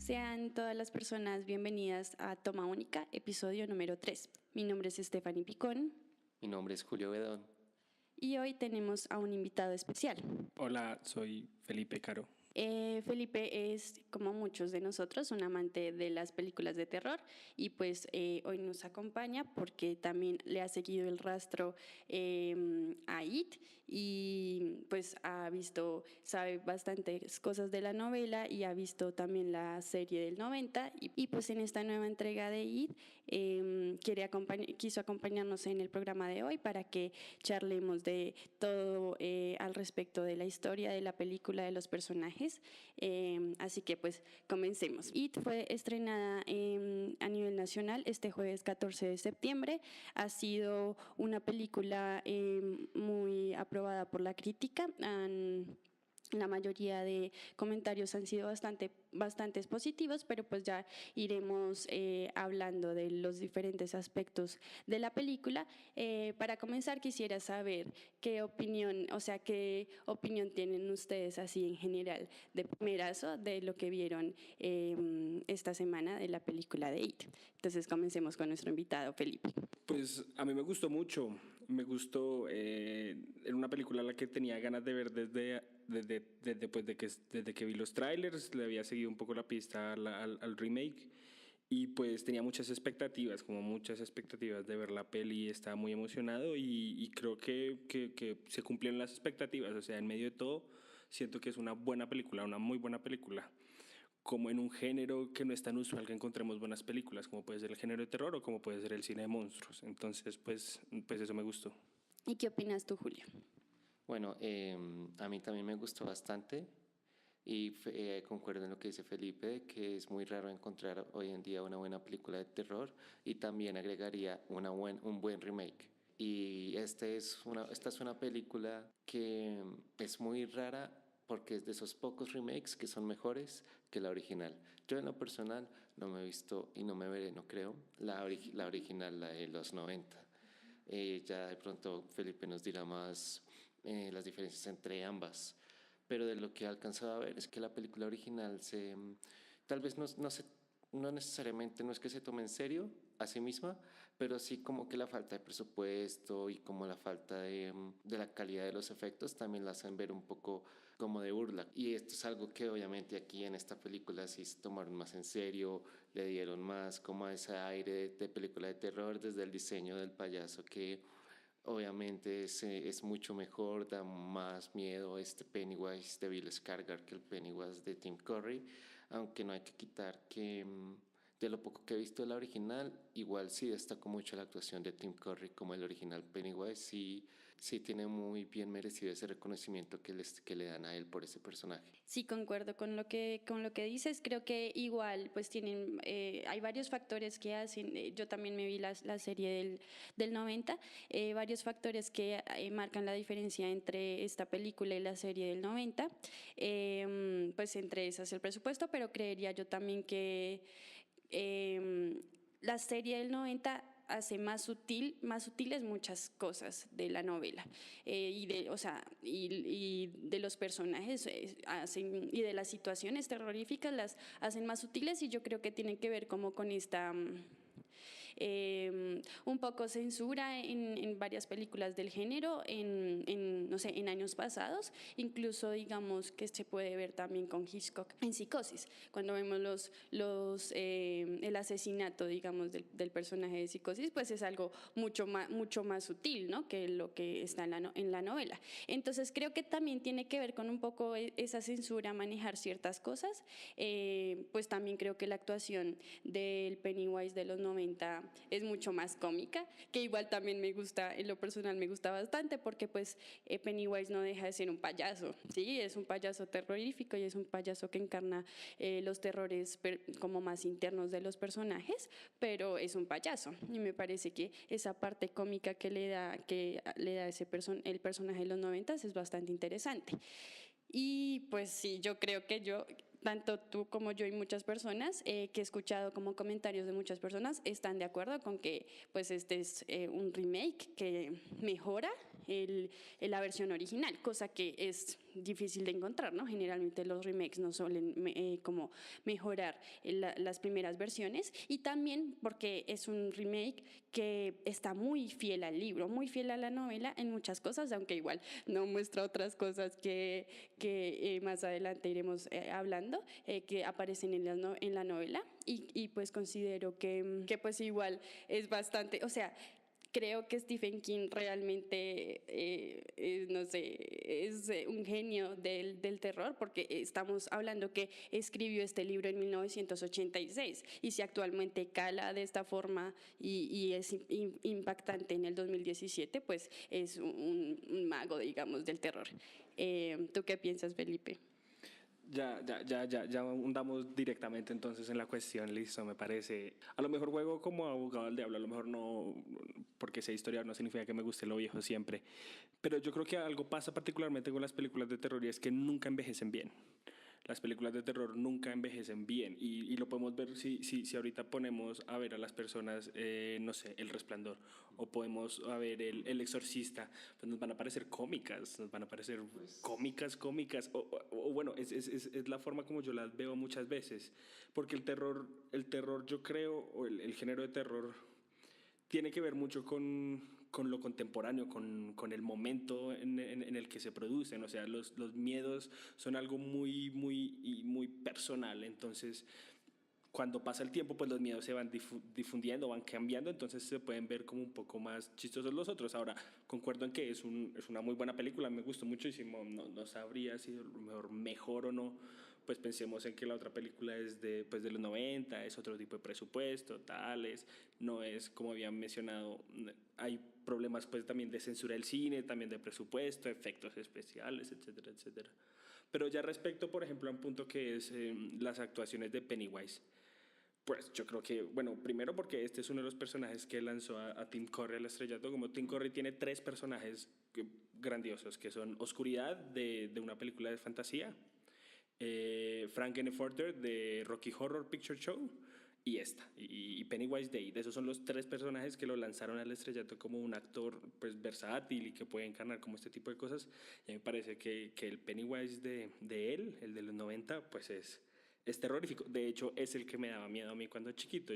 Sean todas las personas bienvenidas a Toma Única, episodio número 3. Mi nombre es Stephanie Picón. Mi nombre es Julio Bedón. Y hoy tenemos a un invitado especial. Hola, soy Felipe Caro. Felipe es, como muchos de nosotros, un amante de las películas de terror y pues hoy nos acompaña porque también le ha seguido el rastro a It y pues sabe bastantes cosas de la novela y ha visto también la serie del 90 y pues en esta nueva entrega de It quiso acompañarnos en el programa de hoy para que charlemos de todo al respecto de la historia de la película, de los personajes. Así que pues comencemos. It fue estrenada a nivel nacional este jueves 14 de septiembre. Ha sido una película muy aprobada por la crítica. La mayoría de comentarios han sido bastantes positivos, pero pues ya iremos hablando de los diferentes aspectos de la película. Para comenzar quisiera saber qué opinión tienen ustedes así en general de primerazo de lo que vieron esta semana de la película de It. Entonces comencemos con nuestro invitado Felipe. Pues a mí me gustó mucho, era una película a la que tenía ganas de ver desde que vi los trailers, le había seguido un poco la pista al remake y pues tenía muchas expectativas de ver la peli, estaba muy emocionado y creo que se cumplieron las expectativas, o sea, en medio de todo siento que es una buena película, una muy buena película. Como en un género que no es tan usual que encontremos buenas películas, como puede ser el género de terror o como puede ser el cine de monstruos. Entonces, pues eso me gustó. ¿Y qué opinas tú, Julio? Bueno, a mí también me gustó bastante y concuerdo en lo que dice Felipe, que es muy raro encontrar hoy en día una buena película de terror y también agregaría un buen remake. Y esta es una película que es muy rara porque es de esos pocos remakes que son mejores que la original. Yo en lo personal no me he visto y no me veré, no creo, la original, la de los 90. Ya de pronto Felipe nos dirá más las diferencias entre ambas. Pero de lo que he alcanzado a ver es que la película original tal vez no necesariamente no es que se tome en serio a sí misma, pero sí como que la falta de presupuesto y como la falta de la calidad de los efectos también la hacen ver un poco como de burla. Y esto es algo que obviamente aquí en esta película sí se tomaron más en serio, le dieron más como a ese aire de película de terror desde el diseño del payaso que obviamente es mucho mejor, da más miedo este Pennywise de Bill Skarsgård que el Pennywise de Tim Curry, aunque no hay que quitar que de lo poco que he visto de la original, igual sí destaco mucho la actuación de Tim Curry como el original Pennywise, sí tiene muy bien merecido ese reconocimiento que le dan a él por ese personaje. Sí, concuerdo con lo que dices. Creo que igual pues hay varios factores que hacen, yo también me vi la serie del 90, varios factores que marcan la diferencia entre esta película y la serie del 90, pues entre esas el presupuesto, pero creería yo también que la serie del 90 hace más sutiles muchas cosas de la novela y de los personajes y de las situaciones terroríficas las hacen más sutiles y yo creo que tienen que ver como con esta un poco censura en varias películas del género no sé, en años pasados, incluso digamos que se puede ver también con Hitchcock en Psicosis, cuando vemos el asesinato digamos del personaje de Psicosis, pues es algo mucho más sutil, ¿no?, que lo que está en la novela. Entonces creo que también tiene que ver con un poco esa censura, manejar ciertas cosas, pues también creo que la actuación del Pennywise de los 90 es mucho más cómica, que igual también me gusta, en lo personal me gusta bastante, porque pues Pennywise no deja de ser un payaso, ¿sí? Es un payaso terrorífico y es un payaso que encarna los terrores como más internos de los personajes, pero es un payaso y me parece que esa parte cómica que le da el personaje de los 90 es bastante interesante. Y pues sí, yo creo que tanto tú como yo y muchas personas que he escuchado como comentarios de muchas personas están de acuerdo con que pues este es un remake que mejora la versión original, cosa que es difícil de encontrar, ¿no? Generalmente los remakes no suelen como mejorar las primeras versiones, y también porque es un remake que está muy fiel al libro, muy fiel a la novela en muchas cosas, aunque igual no muestra otras cosas que más adelante iremos hablando, que aparecen en la novela, y pues considero que pues igual es bastante, o sea, creo que Stephen King realmente, no sé, es un genio del terror, porque estamos hablando que escribió este libro en 1986, y si actualmente cala de esta forma y es impactante en el 2017, pues es un mago, digamos, del terror. ¿Tú qué piensas, Felipe? Ya hundamos directamente entonces en la cuestión, listo, me parece. A lo mejor juego como abogado del diablo, a lo mejor no, porque sea historiador no significa que me guste lo viejo siempre. Pero yo creo que algo pasa particularmente con las películas de terror, y es que nunca envejecen bien. Las películas de terror nunca envejecen bien, y lo podemos ver si ahorita ponemos a ver a las personas, no sé, El Resplandor, o podemos a ver el Exorcista, pues nos van a parecer cómicas, nos van a parecer cómicas, o bueno, es la forma como yo las veo muchas veces, porque el terror yo creo, o el género de terror tiene que ver mucho con lo contemporáneo, con el momento en el que se producen. O sea, los miedos son algo muy personal. Entonces, cuando pasa el tiempo, pues los miedos se van difundiendo, van cambiando, entonces se pueden ver como un poco más chistosos los otros. Ahora, concuerdo en que es una muy buena película, me gustó muchísimo, no sabría si mejor o no. Pues pensemos en que la otra película es pues de los 90, es otro tipo de presupuesto, tales, no es como habían mencionado, hay problemas pues también de censura del cine, también de presupuesto, efectos especiales, etcétera, etcétera. Pero ya respecto, por ejemplo, a un punto que es las actuaciones de Pennywise, pues yo creo que, bueno, primero porque este es uno de los personajes que lanzó a Tim Curry al estrellato. Como Tim Curry tiene tres personajes grandiosos, que son Oscuridad, de una película de fantasía, Frankenfurter, de Rocky Horror Picture Show, y Pennywise Day. Esos son los tres personajes que lo lanzaron al estrellato como un actor pues versátil y que puede encarnar como este tipo de cosas. Y a mí me parece que el Pennywise de él, el de los 90, pues es terrorífico. De hecho, es el que me daba miedo a mí cuando chiquito.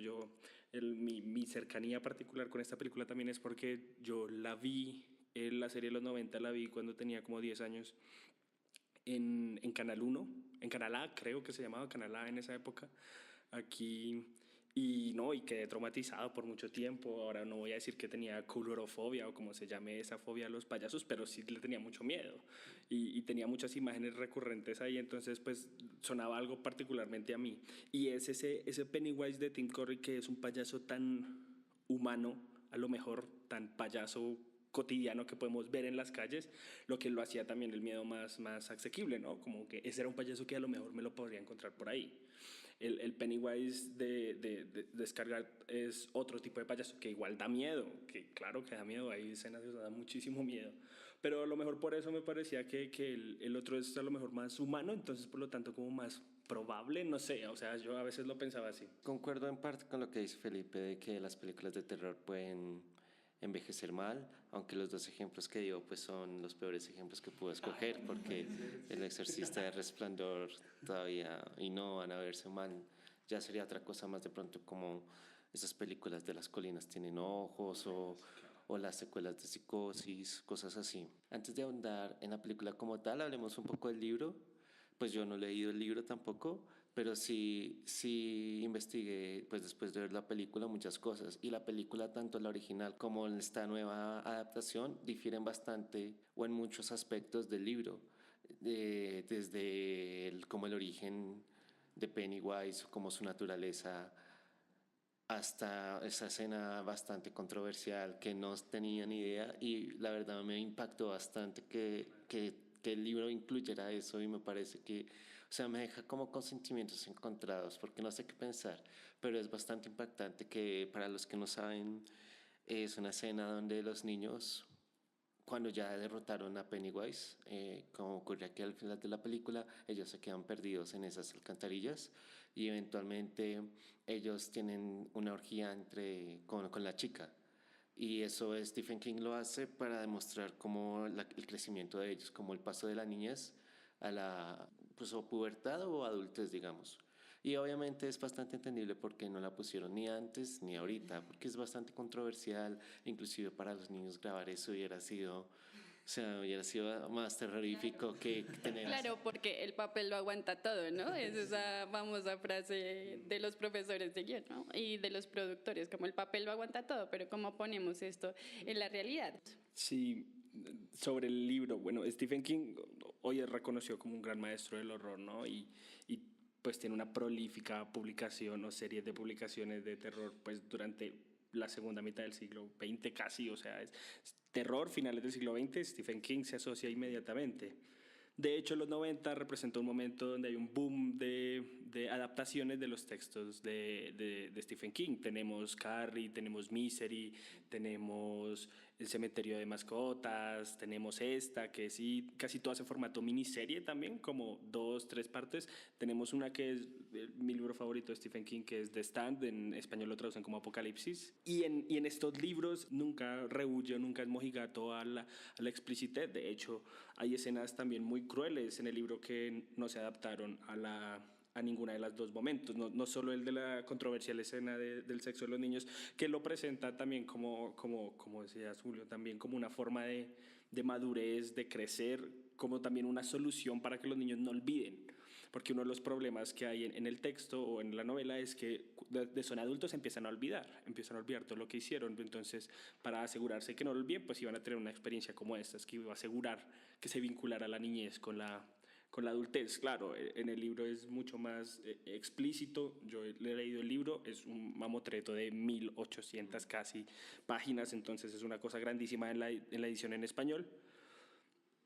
Mi cercanía particular con esta película también es porque yo la vi, la serie de los 90 la vi cuando tenía como 10 años en Canal 1, en Canal A, creo que se llamaba Canal A en esa época, aquí, y quedé traumatizado por mucho tiempo. Ahora no voy a decir que tenía colorofobia o como se llame esa fobia a los payasos, pero sí le tenía mucho miedo, y tenía muchas imágenes recurrentes ahí, entonces pues sonaba algo particularmente a mí. Y es ese Pennywise de Tim Curry, que es un payaso tan humano, a lo mejor tan payaso cotidiano que podemos ver en las calles, lo que lo hacía también el miedo más asequible, ¿no? Como que ese era un payaso que a lo mejor me lo podría encontrar por ahí. El Pennywise de Skarsgård es otro tipo de payaso que igual da miedo, que claro que da miedo, hay escenas que dan muchísimo miedo, pero a lo mejor por eso me parecía que el otro es a lo mejor más humano, entonces por lo tanto como más probable, no sé, o sea, yo a veces lo pensaba así. Concuerdo en parte con lo que dice Felipe de que las películas de terror pueden envejecer mal, aunque los dos ejemplos que dio pues son los peores ejemplos que puedo escoger, porque El Exorcista, El Resplandor todavía y no van a verse mal. Ya sería otra cosa más de pronto, como esas películas de Las colinas tienen ojos, o las secuelas de Psicosis, cosas así. Antes de ahondar en la película como tal, hablemos un poco del libro. Pues yo no he leído el libro tampoco, pero sí investigué, pues después de ver la película, muchas cosas. Y la película, tanto la original como esta nueva adaptación, difieren bastante o en muchos aspectos del libro. Desde como el origen de Pennywise, como su naturaleza, hasta esa escena bastante controversial que no tenía ni idea, y la verdad me impactó bastante que el libro incluyera eso, y me parece que, o sea, me deja como con sentimientos encontrados porque no sé qué pensar, pero es bastante impactante que, para los que no saben, es una escena donde los niños, cuando ya derrotaron a Pennywise, como ocurre aquí al final de la película, ellos se quedan perdidos en esas alcantarillas, y eventualmente ellos tienen una orgía con la chica, Y eso Stephen King lo hace para demostrar cómo el crecimiento de ellos, como el paso de la niñez a la pues, o pubertad o adultez, digamos. Y obviamente es bastante entendible porque no la pusieron ni antes ni ahorita, porque es bastante controversial, inclusive para los niños grabar eso hubiera sido más terrorífico que tener... Claro, porque el papel lo aguanta todo, ¿no? Es esa famosa frase de los profesores de guión, ¿no? Y de los productores, como el papel lo aguanta todo, pero ¿cómo ponemos esto en la realidad? Sí, sobre el libro, bueno, Stephen King hoy es reconocido como un gran maestro del horror, ¿no? Y pues tiene una prolífica publicación o series de publicaciones de terror, pues durante la segunda mitad del siglo XX casi, o sea, es terror finales del siglo XX, Stephen King se asocia inmediatamente. De hecho, los 90 representó un momento donde hay un boom de adaptaciones de los textos de Stephen King. Tenemos Carrie, tenemos Misery, tenemos El cementerio de mascotas, tenemos esta, que sí, casi todas en formato miniserie también, como 2, 3 partes. Tenemos una que es mi libro favorito de Stephen King, que es The Stand, en español lo traducen como Apocalipsis. Y en estos libros nunca rehuye, nunca es mojigato a la explicitez. De hecho, hay escenas también muy crueles en el libro que no se adaptaron a ninguna de las dos momentos, no solo el de la controversial escena del sexo de los niños, que lo presenta también como decía Julio, también como una forma de madurez, de crecer, como también una solución para que los niños no olviden. Porque uno de los problemas que hay en el texto o en la novela es que de son adultos empiezan a olvidar todo lo que hicieron. Entonces, para asegurarse que no lo olviden, pues iban a tener una experiencia como esta, que iba a asegurar que se vinculara la niñez con la adultez. Claro, en el libro es mucho más explícito. Yo he leído el libro, es un mamotreto de 1800 casi páginas, entonces es una cosa grandísima en la edición en español.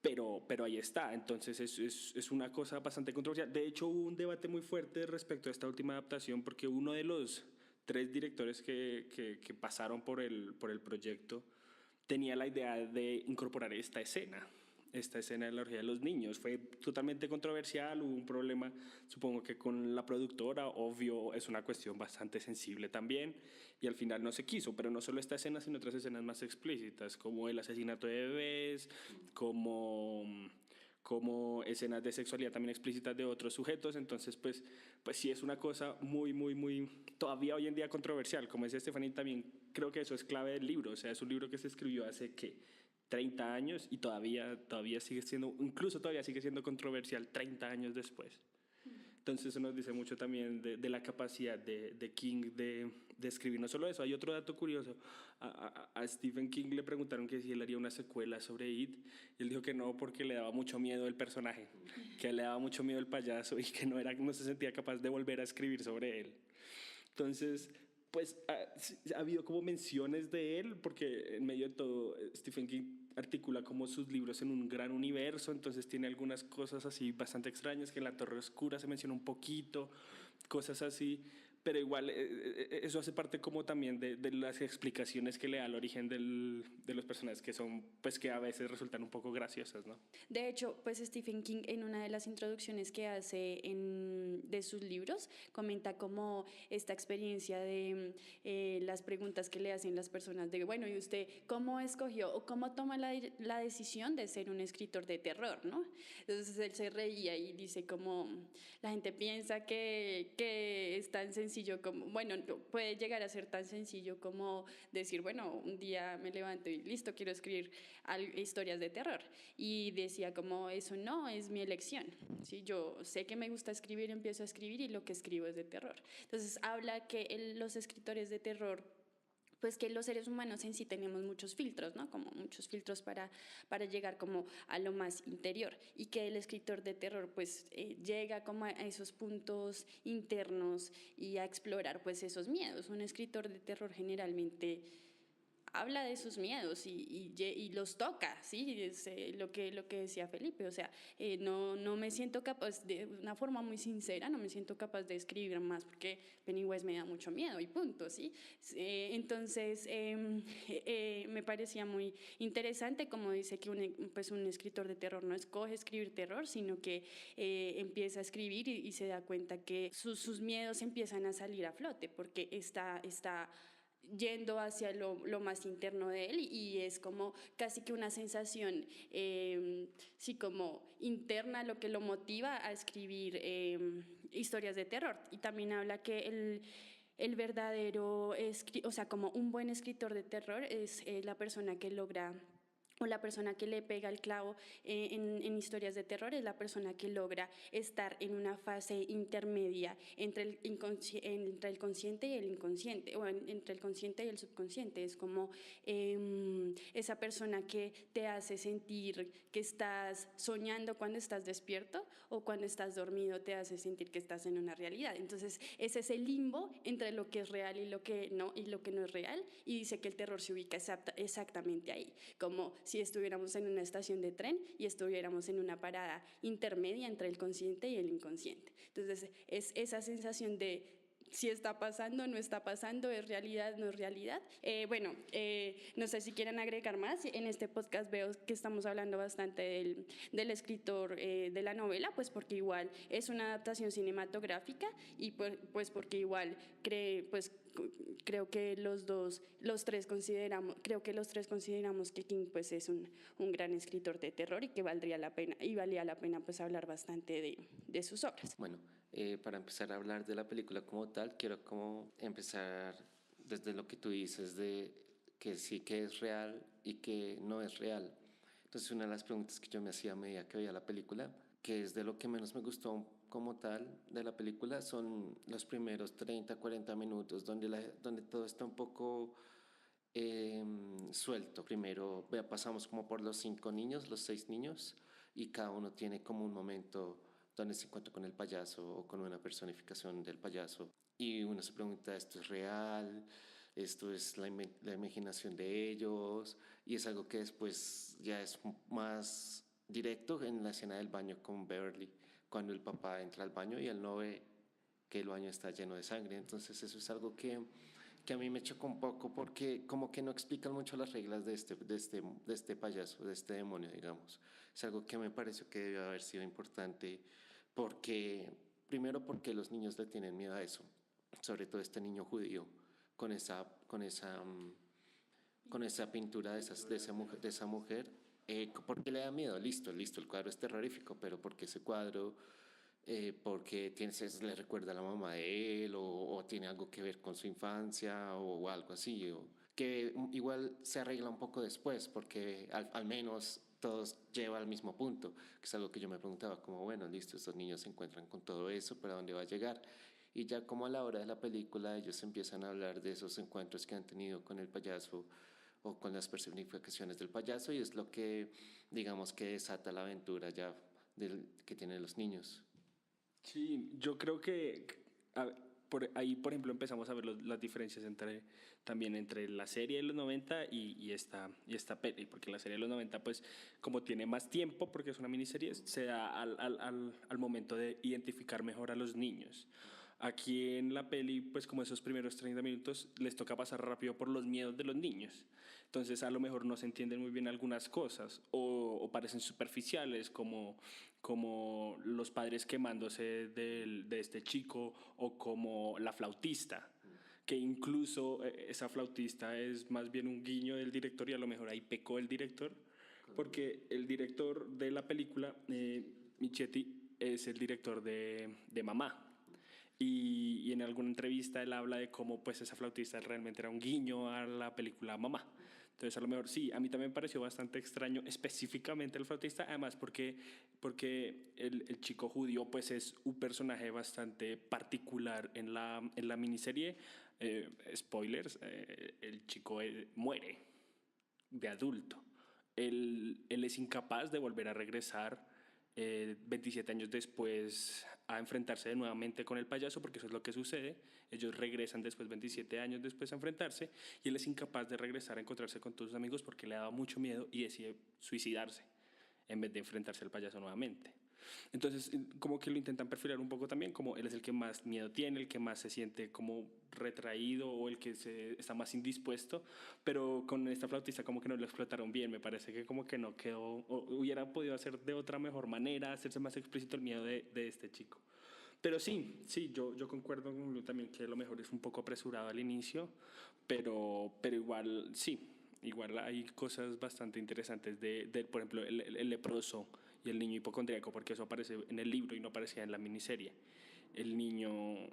Pero ahí está, entonces es una cosa bastante controversial. De hecho, hubo un debate muy fuerte respecto a esta última adaptación, porque uno de los 3 directores que pasaron por el proyecto tenía la idea de incorporar esta escena de la orgía de los niños. Fue totalmente controversial, hubo un problema, supongo que con la productora, obvio, es una cuestión bastante sensible también, y al final no se quiso, pero no solo esta escena, sino otras escenas más explícitas, como el asesinato de bebés, como escenas de sexualidad también explícitas de otros sujetos. Entonces pues sí es una cosa muy, muy, muy, todavía hoy en día controversial. Como decía Estefanía, también creo que eso es clave del libro. O sea, es un libro que se escribió hace, ¿qué?, 30 años y todavía sigue siendo, incluso todavía sigue siendo controversial 30 años después. Entonces eso nos dice mucho también de la capacidad de King de escribir. No solo eso, hay otro dato curioso. A Stephen King le preguntaron que si él haría una secuela sobre It, y él dijo que no, porque le daba mucho miedo el personaje, que le daba mucho miedo el payaso y que no se sentía capaz de volver a escribir sobre él. Entonces, pues ha habido como menciones de él, porque en medio de todo Stephen King articula como sus libros en un gran universo, entonces tiene algunas cosas así bastante extrañas, que en La Torre Oscura se menciona un poquito, cosas así, pero igual eso hace parte como también de las explicaciones que le da al origen de los personajes, que son, pues que a veces resultan un poco graciosas, ¿no? De hecho, pues Stephen King en una de las introducciones que hace de sus libros comenta como esta experiencia de las preguntas que le hacen las personas de, bueno, ¿y usted cómo escogió o cómo toma la decisión de ser un escritor de terror, ¿no? Entonces él se reía y dice como, la gente piensa que es tan sencillo como, bueno, puede llegar a ser tan sencillo como decir, bueno, un día me levanto y listo, quiero escribir historias de terror. Y decía como, eso no es mi elección, ¿sí? Yo sé que me gusta escribir, empiezo a escribir y lo que escribo es de terror. Entonces habla que los escritores de terror, pues que los seres humanos en sí tenemos muchos filtros, ¿no? Como muchos filtros para llegar como a lo más interior, y que el escritor de terror pues llega como a esos puntos internos y a explorar pues esos miedos. Un escritor de terror generalmente habla de sus miedos y los toca, ¿sí? Es lo que decía Felipe, o sea, no me siento capaz, de una forma muy sincera, no me siento capaz de escribir más porque Pennywise me da mucho miedo y punto, ¿sí? Entonces, me parecía muy interesante, como dice que un escritor de terror no escoge escribir terror, sino que empieza a escribir y se da cuenta que sus miedos empiezan a salir a flote porque está yendo hacia lo más interno de él y es como casi que una sensación, sí, como interna lo que lo motiva a escribir historias de terror. Y también habla que el verdadero, o sea, como un buen escritor de terror es la persona que logra o la persona que le pega el clavo en historias de terror es la persona que logra estar en una fase intermedia entre entre el consciente y el inconsciente, o entre el consciente y el subconsciente. Es como esa persona que te hace sentir que estás soñando cuando estás despierto o cuando estás dormido te hace sentir que estás en una realidad. Entonces, es ese limbo entre lo que es real y lo que no es real, y dice que el terror se ubica exactamente ahí, como si estuviéramos en una estación de tren y estuviéramos en una parada intermedia entre el consciente y el inconsciente. Entonces, es esa sensación de si está pasando, no está pasando, es realidad, no es realidad. No sé si quieren agregar más. En este podcast veo que estamos hablando bastante del escritor de la novela, pues porque igual es una adaptación cinematográfica y pues porque igual creo que los tres consideramos que King pues es un gran escritor de terror y que valía la pena pues hablar bastante de sus obras. Bueno, para empezar a hablar de la película como tal, quiero como empezar desde lo que tú dices de que sí que es real y que no es real. Entonces, una de las preguntas que yo me hacía a medida que veía la película, que es de lo que menos me gustó como tal de la película, son los primeros 30, 40 minutos donde todo está un poco suelto. Primero pasamos como por los 5 niños, los 6 niños, y cada uno tiene como un momento donde se encuentra con el payaso o con una personificación del payaso. Y uno se pregunta, ¿esto es real? ¿Esto es la imaginación de ellos? Y es algo que después ya es más directo en la escena del baño con Beverly, cuando el papá entra al baño y él no ve que el baño está lleno de sangre. Entonces eso es algo que a mí me chocó un poco porque como que no explican mucho las reglas de este payaso, de este demonio, digamos. Es algo que me pareció que debió haber sido importante porque, primero porque los niños le tienen miedo a eso, sobre todo este niño judío con esa pintura de esa mujer, porque le da miedo, listo, el cuadro es terrorífico, pero porque ese cuadro porque le recuerda a la mamá de él o tiene algo que ver con su infancia o algo así, que igual se arregla un poco después porque al menos todos lleva al mismo punto, que es algo que yo me preguntaba, como bueno, listo, estos niños se encuentran con todo eso, pero ¿a dónde va a llegar? Y ya como a la hora de la película ellos empiezan a hablar de esos encuentros que han tenido con el payaso o con las personificaciones del payaso y es lo que digamos que desata la aventura ya que tienen los niños. Sí, yo creo que por ahí, por ejemplo, empezamos a ver las diferencias también entre la serie de los 90 y esta peli, porque la serie de los 90, pues, como tiene más tiempo, porque es una miniserie, se da al momento de identificar mejor a los niños. Aquí en la peli, pues como esos primeros 30 minutos, les toca pasar rápido por los miedos de los niños. Entonces a lo mejor no se entienden muy bien algunas cosas o parecen superficiales como los padres quemándose de este chico o como la flautista, que incluso esa flautista es más bien un guiño del director y a lo mejor ahí pecó el director, porque el director de la película, Michetti, es el director de Mamá. Y en alguna entrevista él habla de cómo pues esa flautista realmente era un guiño a la película Mamá. Entonces a lo mejor sí, a mí también me pareció bastante extraño específicamente el flautista, además porque el chico judío pues es un personaje bastante particular en la miniserie. Spoilers, el chico muere de adulto. Él es incapaz de volver a regresar 27 años después a enfrentarse nuevamente con el payaso, porque eso es lo que sucede. Ellos regresan después, 27 años después, a enfrentarse, y él es incapaz de regresar a encontrarse con todos sus amigos porque le ha dado mucho miedo y decide suicidarse en vez de enfrentarse al payaso nuevamente. Entonces, como que lo intentan perfilar un poco también, como él es el que más miedo tiene, el que más se siente como retraído o el que está más indispuesto, pero con esta flautista como que no lo explotaron bien, me parece que como que no quedó, o hubiera podido hacer de otra mejor manera, hacerse más explícito el miedo de este chico. Pero sí, yo concuerdo con Lu también que lo mejor es un poco apresurado al inicio, pero igual, sí, igual hay cosas bastante interesantes por ejemplo, el leproso y el niño hipocondríaco, porque eso aparece en el libro y no aparecía en la miniserie. El niño,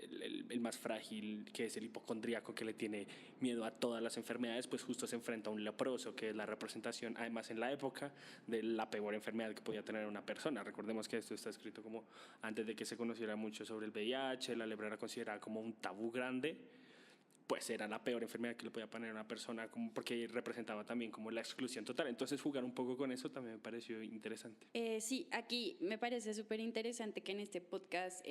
el más frágil, que es el hipocondríaco, que le tiene miedo a todas las enfermedades, pues justo se enfrenta a un leproso, que es la representación, además en la época, de la peor enfermedad que podía tener una persona. Recordemos que esto está escrito como antes de que se conociera mucho sobre el VIH, la lepra era considerada como un tabú grande, pues era la peor enfermedad que le podía poner a una persona, como porque representaba también como la exclusión total. Entonces jugar un poco con eso también me pareció interesante. Sí, aquí me parece súper interesante que en este podcast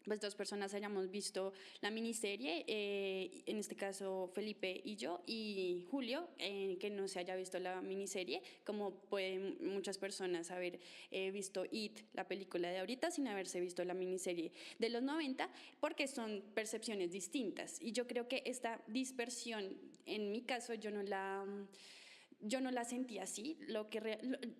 pues dos personas hayamos visto la miniserie, en este caso Felipe y yo, y Julio, que no se haya visto la miniserie, como pueden muchas personas haber visto It, la película de ahorita, sin haberse visto la miniserie de los 90, porque son percepciones distintas. Y yo creo que esta dispersión, en mi caso, yo no la sentí así,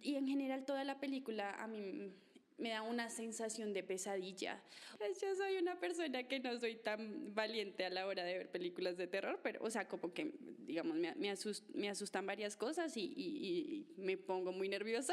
y en general toda la película a mí me da una sensación de pesadilla. Pues yo soy una persona que no soy tan valiente a la hora de ver películas de terror, pero, o sea, como que, digamos, me asustan varias cosas y me pongo muy nerviosa,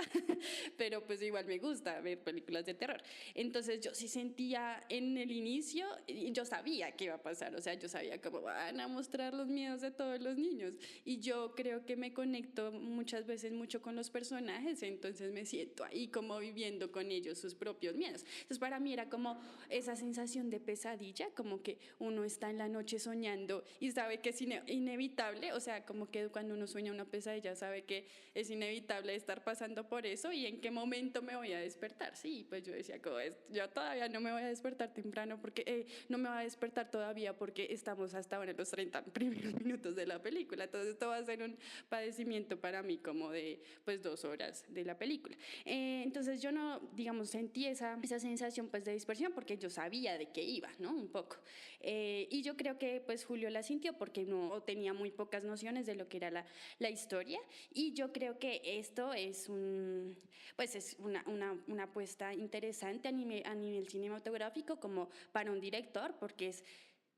pero pues igual me gusta ver películas de terror. Entonces yo sí sentía en el inicio, y yo sabía qué iba a pasar, o sea, yo sabía cómo van a mostrar los miedos de todos los niños, y yo creo que me conecto muchas veces mucho con los personajes, entonces me siento ahí como viviendo con ellos sus propios miedos. Entonces para mí era como esa sensación de pesadilla, como que uno está en la noche soñando y sabe que es inevitable, o sea, como que cuando uno sueña una pesadilla sabe que es inevitable estar pasando por eso y en qué momento me voy a despertar. Sí, pues yo decía, como yo todavía no me voy a despertar temprano porque no me voy a despertar todavía porque estamos hasta ahora en los 30 primeros minutos de la película, entonces esto va a ser un padecimiento para mí como de pues 2 horas de la película. Entonces yo no, digamos, sentí esa sensación pues de dispersión porque yo sabía de qué iba, ¿no? Un poco. Y yo creo que pues Julio la sintió porque no tenía muy pocas nociones de lo que era la historia, y yo creo que esto es pues es una apuesta interesante a nivel cinematográfico como para un director, porque es,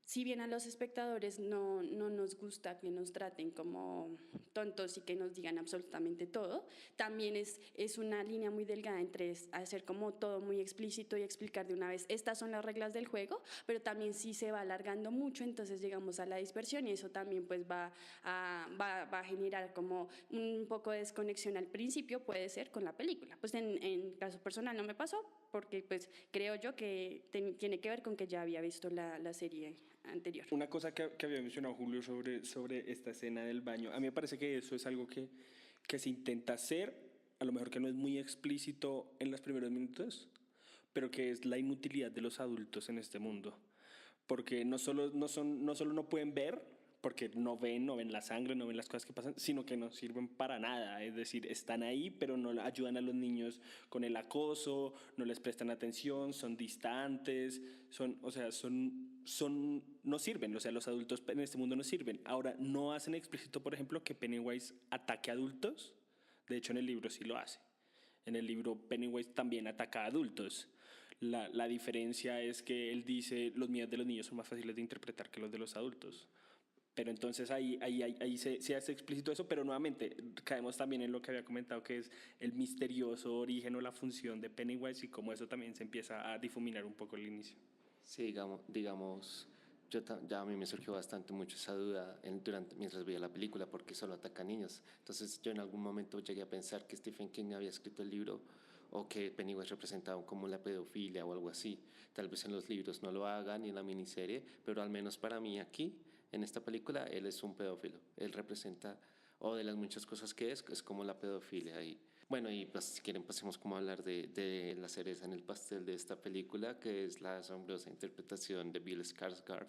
si bien a los espectadores no nos gusta que nos traten como tontos y que nos digan absolutamente todo, también es una línea muy delgada entre hacer como todo muy explícito y explicar de una vez, estas son las reglas del juego, pero también sí se va alargando mucho, entonces llegamos a la dispersión y eso también pues va a generar como un poco de desconexión al principio, puede ser, con la película. Pues en caso personal no me pasó, porque pues creo yo que tiene que ver con que ya había visto la serie anterior. Una cosa que había mencionado Julio sobre esta escena del baño, a mí me parece que eso es algo que se intenta hacer, a lo mejor que no es muy explícito en los primeros minutos, pero que es la inutilidad de los adultos en este mundo. Porque no solo no pueden ver, porque no ven la sangre, no ven las cosas que pasan, sino que no sirven para nada. Es decir, están ahí, pero no ayudan a los niños con el acoso, no les prestan atención, son distantes, no sirven. O sea, los adultos en este mundo no sirven. Ahora, no hacen explícito, por ejemplo, que Pennywise ataque a adultos. De hecho, en el libro sí lo hace. En el libro Pennywise también ataca a adultos. La diferencia es que él dice los miedos de los niños son más fáciles de interpretar que los de los adultos. Pero entonces ahí se hace explícito eso, pero nuevamente caemos también en lo que había comentado, que es el misterioso origen o la función de Pennywise y cómo eso también se empieza a difuminar un poco el inicio. Sí, digamos ya a mí me surgió bastante mucho esa duda mientras veía la película, porque solo ataca a niños. Entonces yo en algún momento llegué a pensar que Stephen King había escrito el libro o que Pennywise representaba como la pedofilia o algo así. Tal vez en los libros no lo hagan ni en la miniserie, pero al menos para mí aquí, en esta película, él es un pedófilo. Él representa, o de las muchas cosas que es como la pedofilia ahí. Bueno, y pues si quieren pasemos como a hablar de la cereza en el pastel de esta película, que es la asombrosa interpretación de Bill Skarsgård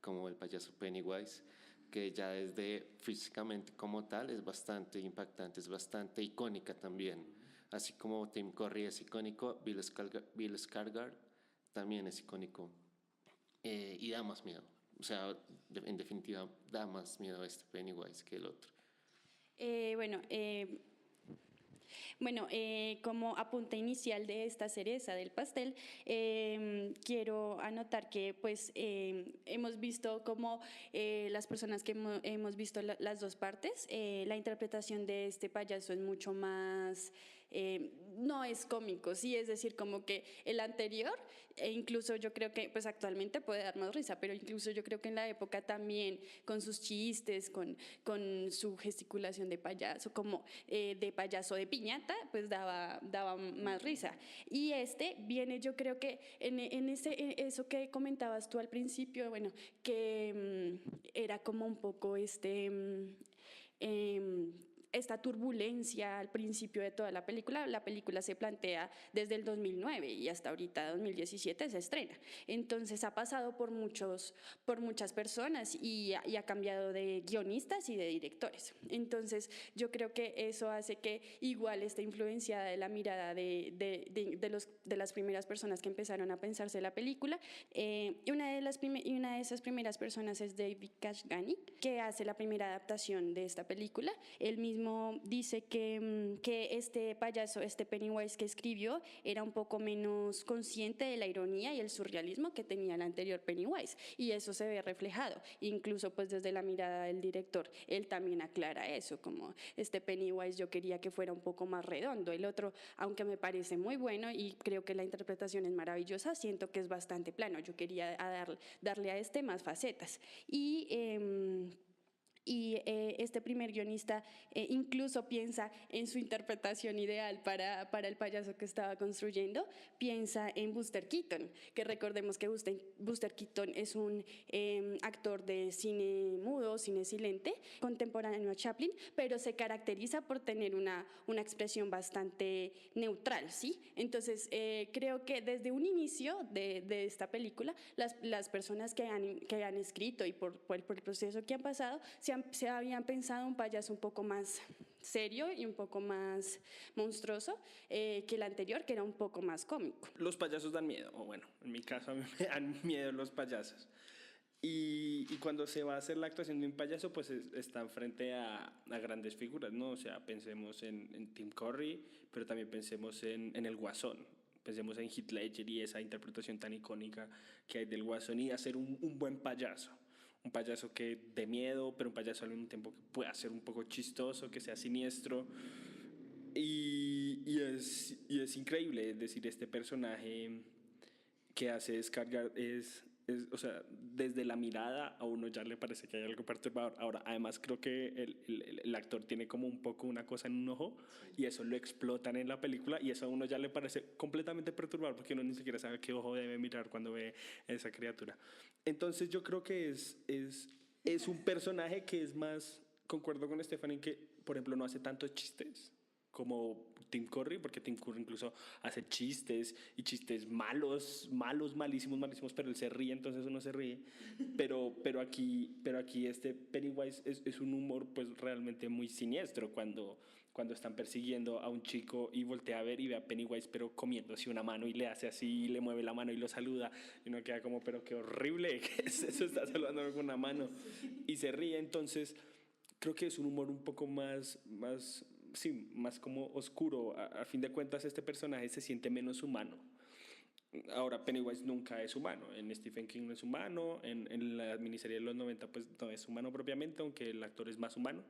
como el payaso Pennywise, que ya desde físicamente como tal es bastante impactante, es bastante icónica también. Así como Tim Curry es icónico, Bill Skarsgård también es icónico, y da más miedo. O sea, en definitiva, da más miedo este Pennywise que el otro. Bueno, Bueno, como apunte inicial de esta cereza del pastel, quiero anotar que pues hemos visto como las personas que hemos visto las dos partes, la interpretación de este payaso es mucho más, no es cómico, sí, es decir, como que el anterior, e incluso yo creo que pues actualmente puede dar más risa, pero incluso yo creo que en la época también con sus chistes, con su gesticulación de payaso, como de payaso de piñata, pues daba más risa. Y este viene, yo creo que eso que comentabas tú al principio, bueno, que era como un poco esta turbulencia al principio de toda la película se plantea desde el 2009 y hasta ahorita 2017 se estrena. Entonces ha pasado por muchas personas y ha cambiado de guionistas y de directores. Entonces yo creo que eso hace que igual esté influenciada de la mirada de las primeras personas que empezaron a pensarse la película. Y una de esas primeras personas es David Kashgani, que hace la primera adaptación de esta película. Él mismo dice que este payaso, este Pennywise que escribió, era un poco menos consciente de la ironía y el surrealismo que tenía el anterior Pennywise, y eso se ve reflejado, incluso pues desde la mirada del director, él también aclara eso, como este Pennywise yo quería que fuera un poco más redondo, el otro, aunque me parece muy bueno y creo que la interpretación es maravillosa, siento que es bastante plano, yo quería darle a este más facetas, y este primer guionista incluso piensa en su interpretación ideal para el payaso que estaba construyendo, piensa en Buster Keaton, que recordemos que Buster Keaton es un actor de cine mudo, cine silente, contemporáneo a Chaplin, pero se caracteriza por tener una expresión bastante neutral, ¿sí? Entonces, creo que desde un inicio de esta película, las personas que han escrito y por el proceso que han pasado, se habían pensado un payaso un poco más serio y un poco más monstruoso que el anterior, que era un poco más cómico. Los payasos dan miedo, o bueno, en mi caso a mí me dan miedo los payasos. Y cuando se va a hacer la actuación de un payaso, pues están frente a grandes figuras, ¿no? O sea, pensemos en Tim Curry, pero también pensemos en el Guasón. Pensemos en Heath Ledger y esa interpretación tan icónica que hay del Guasón y hacer un buen payaso. Un payaso que dé miedo, pero un payaso al mismo tiempo que pueda ser un poco chistoso, que sea siniestro. Y es increíble, es decir, este personaje que hace Skarsgård o sea, desde la mirada a uno ya le parece que hay algo perturbador. Ahora, además creo que el actor tiene como un poco una cosa en un ojo y eso lo explotan en la película y eso a uno ya le parece completamente perturbador porque uno ni siquiera sabe qué ojo debe mirar cuando ve esa criatura. Entonces yo creo que es un personaje que es más, concuerdo con Stephanie, que por ejemplo no hace tantos chistes como Tim Curry, porque Tim Curry incluso hace chistes y chistes malos, malísimos, pero él se ríe, entonces uno se ríe. Pero aquí este Pennywise es un humor pues realmente muy siniestro cuando están persiguiendo a un chico y voltea a ver y ve a Pennywise pero comiéndose una mano y le hace así y le mueve la mano y lo saluda y uno queda como, pero qué horrible, ¿qué es eso? Está saludando con una mano y se ríe, entonces creo que es un humor un poco más como oscuro. A fin de cuentas, este personaje se siente menos humano. Ahora, Pennywise nunca es humano. En Stephen King no es humano. En la miniserie de los 90, pues no es humano propiamente, aunque el actor es más humano.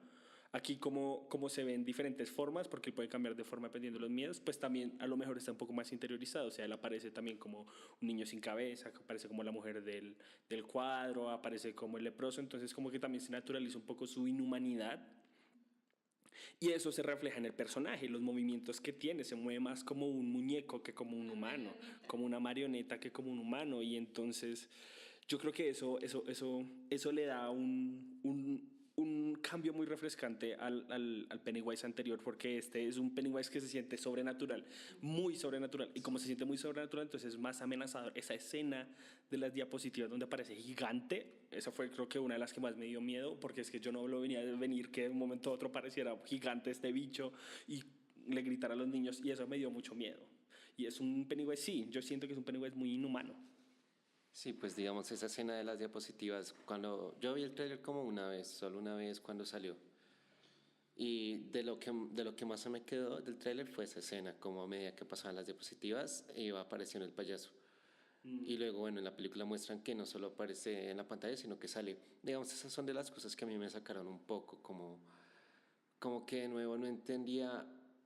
Aquí, como se ve en diferentes formas, porque él puede cambiar de forma dependiendo de los miedos, pues también a lo mejor está un poco más interiorizado. O sea, él aparece también como un niño sin cabeza, aparece como la mujer del cuadro, aparece como el leproso. Entonces, como que también se naturaliza un poco su inhumanidad. Y eso se refleja en el personaje, los movimientos que tiene, se mueve más como un muñeco que como un humano, como una marioneta que como un humano, y entonces yo creo que eso le da un cambio muy refrescante al Pennywise anterior, porque este es un Pennywise que se siente sobrenatural, muy sobrenatural, y como se siente muy sobrenatural, entonces es más amenazador. Esa escena de las diapositivas donde aparece gigante, esa fue creo que una de las que más me dio miedo, porque es que yo no lo venía a venir que de un momento a otro pareciera gigante este bicho y le gritara a los niños, y eso me dio mucho miedo. Y es un Pennywise, sí, yo siento que es un Pennywise muy inhumano. Sí, pues digamos esa escena de las diapositivas, cuando yo vi el tráiler como una vez, solo una vez cuando salió. Y de lo que más se me quedó del tráiler fue esa escena, como a medida que pasaban las diapositivas iba apareciendo el payaso. Y luego, bueno, en la película muestran que no solo aparece en la pantalla, sino que sale. Digamos, esas son de las cosas que a mí me sacaron un poco, como que de nuevo no entendía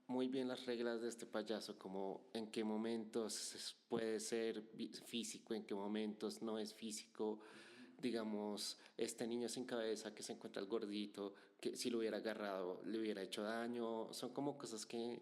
muy bien las reglas de este payaso, como en qué momentos puede ser físico, en qué momentos no es físico. Digamos, este niño sin cabeza que se encuentra el gordito, que si lo hubiera agarrado le hubiera hecho daño. Son como cosas que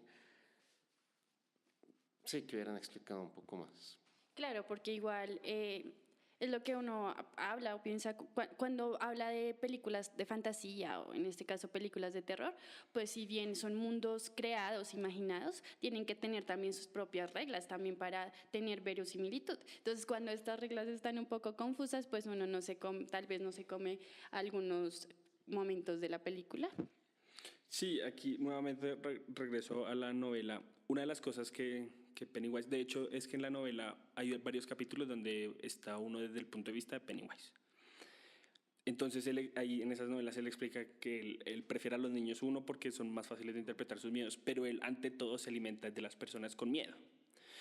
sí que hubieran explicado un poco más. Claro, porque igual es lo que uno habla o piensa cuando habla de películas de fantasía o en este caso películas de terror, pues si bien son mundos creados, imaginados, tienen que tener también sus propias reglas también para tener verosimilitud. Entonces, cuando estas reglas están un poco confusas, pues uno no se come, tal vez no se come algunos momentos de la película. Sí, aquí nuevamente regreso a la novela. Una de las cosas que Pennywise, de hecho, es que en la novela hay varios capítulos donde está uno desde el punto de vista de Pennywise. Entonces, ahí en esas novelas él explica que él prefiere a los niños, uno, porque son más fáciles de interpretar sus miedos, pero él ante todo se alimenta de las personas con miedo.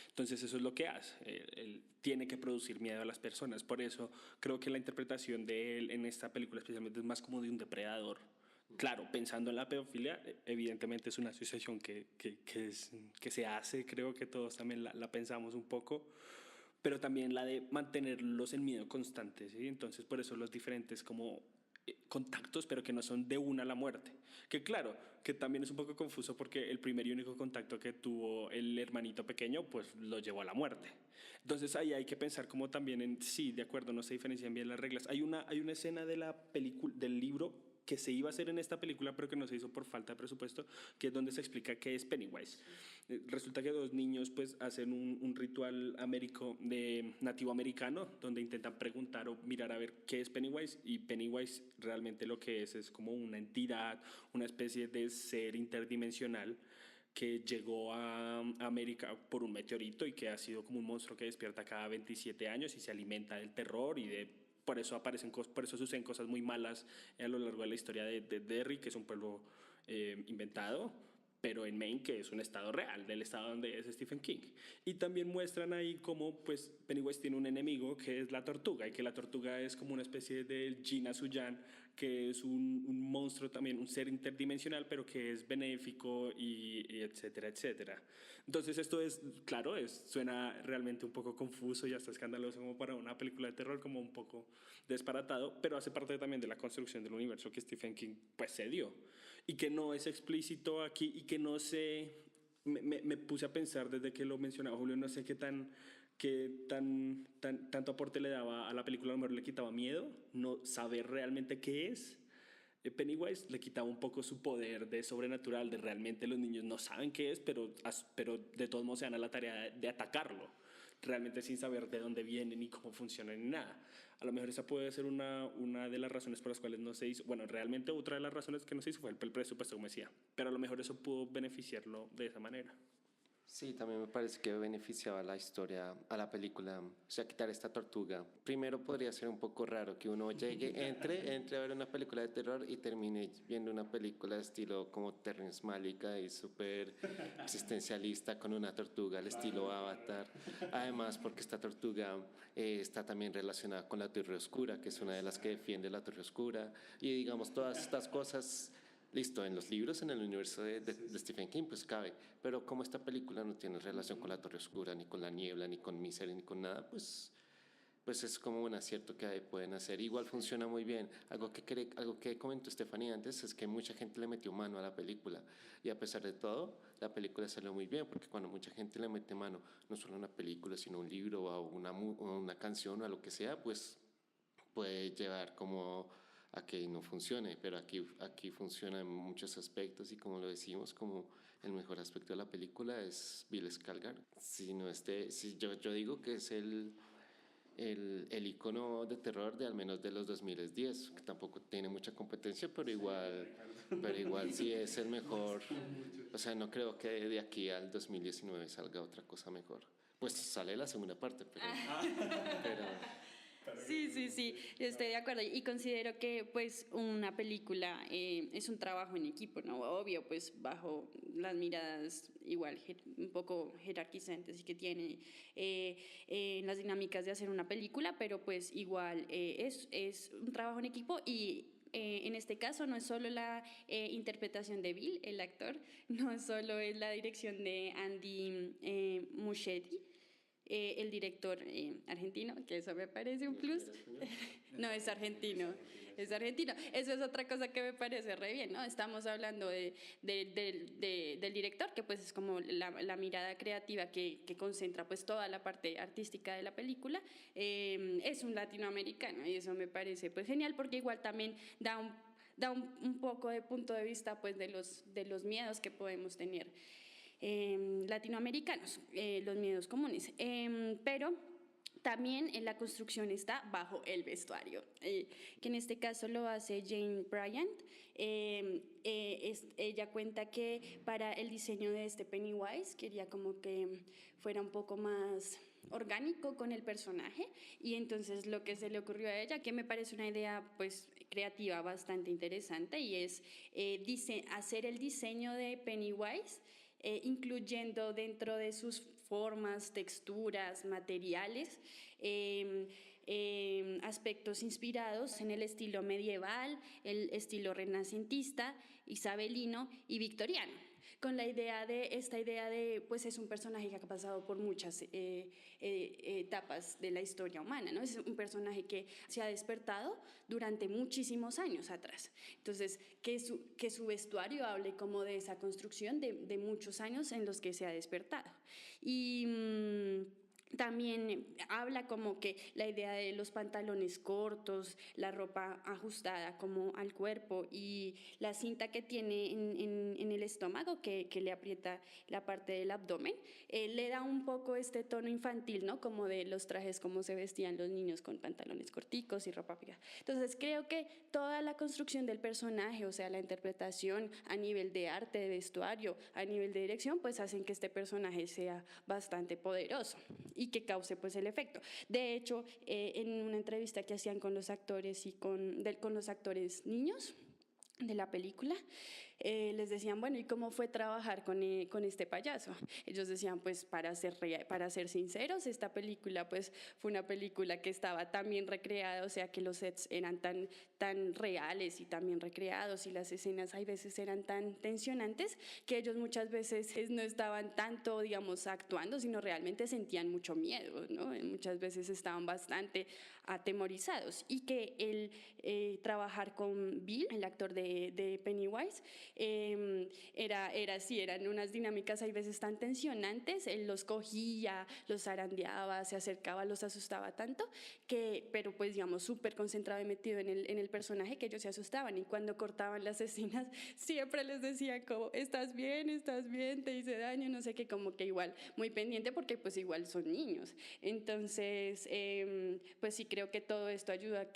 Entonces eso es lo que hace, él tiene que producir miedo a las personas, por eso creo que la interpretación de él en esta película especialmente es más como de un depredador. Claro, pensando en la pedofilia, evidentemente es una asociación que se hace, creo que todos también la pensamos un poco, pero también la de mantenerlos en miedo constante, ¿sí? Entonces por eso los diferentes como contactos, pero que no son de una a la muerte. Que claro, que también es un poco confuso porque el primer y único contacto que tuvo el hermanito pequeño, pues lo llevó a la muerte. Entonces ahí hay que pensar como también en, sí, de acuerdo, no se diferencian bien las reglas. Hay una escena de la película, del libro que se iba a hacer en esta película, pero que no se hizo por falta de presupuesto, que es donde se explica qué es Pennywise. Resulta que dos niños pues hacen un ritual de nativo americano, donde intentan preguntar o mirar a ver qué es Pennywise, y Pennywise realmente lo que es como una entidad, una especie de ser interdimensional que llegó a América por un meteorito y que ha sido como un monstruo que despierta cada 27 años y se alimenta del terror y de por eso por eso suceden cosas muy malas a lo largo de la historia de Derry, que es un pueblo inventado, pero en Maine, que es un estado real, del estado donde es Stephen King. Y también muestran ahí cómo pues, Pennywise tiene un enemigo que es la tortuga, y que la tortuga es como una especie de Gina Suyan, que es un monstruo también, un ser interdimensional, pero que es benéfico y etcétera, etcétera. Entonces esto es, claro, suena realmente un poco confuso y hasta escandaloso como para una película de terror, como un poco disparatado, pero hace parte también de la construcción del universo que Stephen King pues se dio y que no es explícito aquí y que no sé, me puse a pensar desde que lo mencionaba Julio, no sé tanto aporte le daba a la película, a lo mejor le quitaba miedo, no saber realmente qué es. Pennywise le quitaba un poco su poder de sobrenatural, de realmente los niños no saben qué es, pero de todos modos se dan a la tarea de atacarlo, realmente sin saber de dónde viene ni cómo funciona ni nada. A lo mejor esa puede ser una de las razones por las cuales no se hizo. Bueno, realmente otra de las razones que no se hizo fue el presupuesto, como decía, pero a lo mejor eso pudo beneficiarlo de esa manera. Sí, también me parece que beneficiaba la historia, a la película. O sea, quitar esta tortuga. Primero podría ser un poco raro que uno entre a ver una película de terror y termine viendo una película de estilo como Terrence Malick y súper existencialista con una tortuga al estilo Avatar. Además, porque esta tortuga está también relacionada con la Torre Oscura, que es una de las que defiende la Torre Oscura. Y digamos, todas estas cosas. Listo, en los libros, en el universo de Stephen King, pues cabe, pero como esta película no tiene relación con la Torre Oscura, ni con la niebla, ni con Misery, ni con nada, pues es como un acierto que ahí pueden hacer. Igual funciona muy bien. Algo que comentó Stephanie antes es que mucha gente le metió mano a la película, y a pesar de todo, la película salió muy bien, porque cuando mucha gente le mete mano, no solo a una película, sino a un libro o a una canción o a lo que sea, pues puede llevar como a que no funcione, pero aquí funciona en muchos aspectos y como lo decimos, como el mejor aspecto de la película es Bill Skarsgård. Si no si yo digo que es el icono de terror de al menos de los 2010, que tampoco tiene mucha competencia, pero igual sí es el mejor. O sea, no creo que de aquí al 2019 salga otra cosa mejor. Pues sale la segunda parte, pero Sí, sí, sí, yo estoy de acuerdo y considero que pues una película es un trabajo en equipo, ¿no? Obvio, pues bajo las miradas igual un poco jerarquizantes y que tiene las dinámicas de hacer una película, pero pues igual es un trabajo en equipo y en este caso no es solo la interpretación de Bill, el actor, no solo es la dirección de Andy Muschietti, el director argentino, que eso me parece un plus. No, es argentino, es argentino. Eso es otra cosa que me parece re bien, ¿no? Estamos hablando del director, que pues es como la mirada creativa que concentra pues toda la parte artística de la película. Es un latinoamericano y eso me parece pues genial porque igual también da un poco de punto de vista pues de los miedos que podemos tener latinoamericanos, los miedos comunes, pero también en la construcción está bajo el vestuario, que en este caso lo hace Jane Bryant. Ella cuenta que para el diseño de este Pennywise quería como que fuera un poco más orgánico con el personaje y entonces lo que se le ocurrió a ella, que me parece una idea pues creativa bastante interesante y es hacer el diseño de Pennywise incluyendo dentro de sus formas, texturas, materiales, aspectos inspirados en el estilo medieval, el estilo renacentista, isabelino y victoriano, con esta idea de, pues es un personaje que ha pasado por muchas etapas de la historia humana, ¿no? Es un personaje que se ha despertado durante muchísimos años atrás. Entonces, que su vestuario hable como de esa construcción de muchos años en los que se ha despertado. Y también habla como que la idea de los pantalones cortos, la ropa ajustada como al cuerpo y la cinta que tiene en el estómago que le aprieta la parte del abdomen, le da un poco este tono infantil, ¿no? Como de los trajes como se vestían los niños con pantalones corticos y ropa pegada. Entonces creo que toda la construcción del personaje, o sea, la interpretación a nivel de arte, de vestuario, a nivel de dirección, pues hacen que este personaje sea bastante poderoso y que cause pues el efecto. De hecho, en una entrevista que hacían con los actores y con los actores niños de la película, les decían, bueno, ¿y cómo fue trabajar con este payaso? Ellos decían, pues para ser sinceros, esta película pues fue una película que estaba tan bien recreada, o sea que los sets eran tan reales y tan bien recreados y las escenas hay veces eran tan tensionantes que ellos muchas veces no estaban tanto, digamos, actuando, sino realmente sentían mucho miedo, ¿no? Muchas veces estaban bastante atemorizados y que el trabajar con Bill, el actor de Pennywise, era así, eran unas dinámicas hay veces tan tensionantes, él los cogía, los zarandeaba, se acercaba, los asustaba tanto, pero pues digamos súper concentrado y metido en el personaje que ellos se asustaban y cuando cortaban las escenas siempre les decía como, ¿estás bien? ¿Te hice daño? No sé qué, como que igual muy pendiente porque pues igual son niños. Entonces, pues sí creo que todo esto ayuda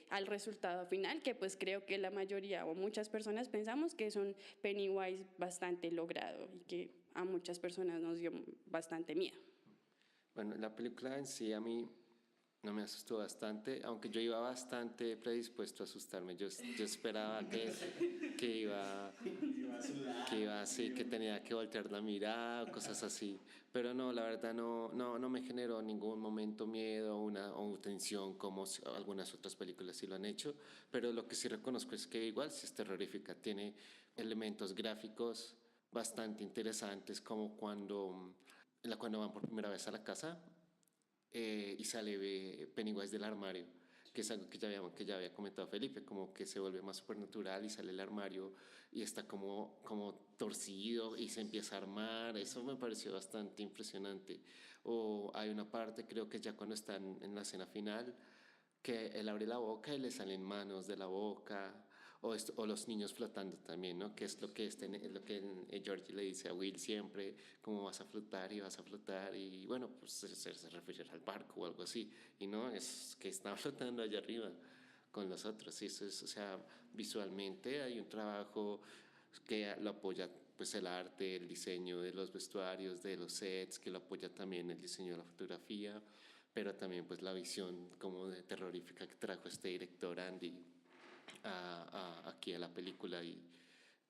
al resultado final, que pues creo que la mayoría o muchas personas pensamos que es un Pennywise bastante logrado y que a muchas personas nos dio bastante miedo. Bueno, la película en sí a mí no me asustó bastante, aunque yo iba bastante predispuesto a asustarme. Yo esperaba que iba así, que tenía que voltear la mirada, cosas así. Pero no, la verdad no me generó en ningún momento miedo o tensión como algunas otras películas sí lo han hecho. Pero lo que sí reconozco es que igual sí es terrorífica. Tiene elementos gráficos bastante interesantes, como cuando van por primera vez a la casa y sale Pennywise del armario, que es algo que ya había comentado Felipe, como que se vuelve más supernatural y sale el armario y está como torcido y se empieza a armar. Eso me pareció bastante impresionante. O hay una parte, creo que ya cuando están en la escena final, que él abre la boca y le salen manos de la boca, o los niños flotando también, ¿no? Que es lo que Georgie le dice a Will siempre, cómo vas a flotar y vas a flotar, y bueno, pues se refiere al barco o algo así, y no, es que está flotando allá arriba con los otros, y eso es, o sea, visualmente hay un trabajo que lo apoya pues el arte, el diseño de los vestuarios, de los sets, que lo apoya también el diseño de la fotografía. pero también pues la visión como de terrorífica que trajo este director Andy aquí a la película, y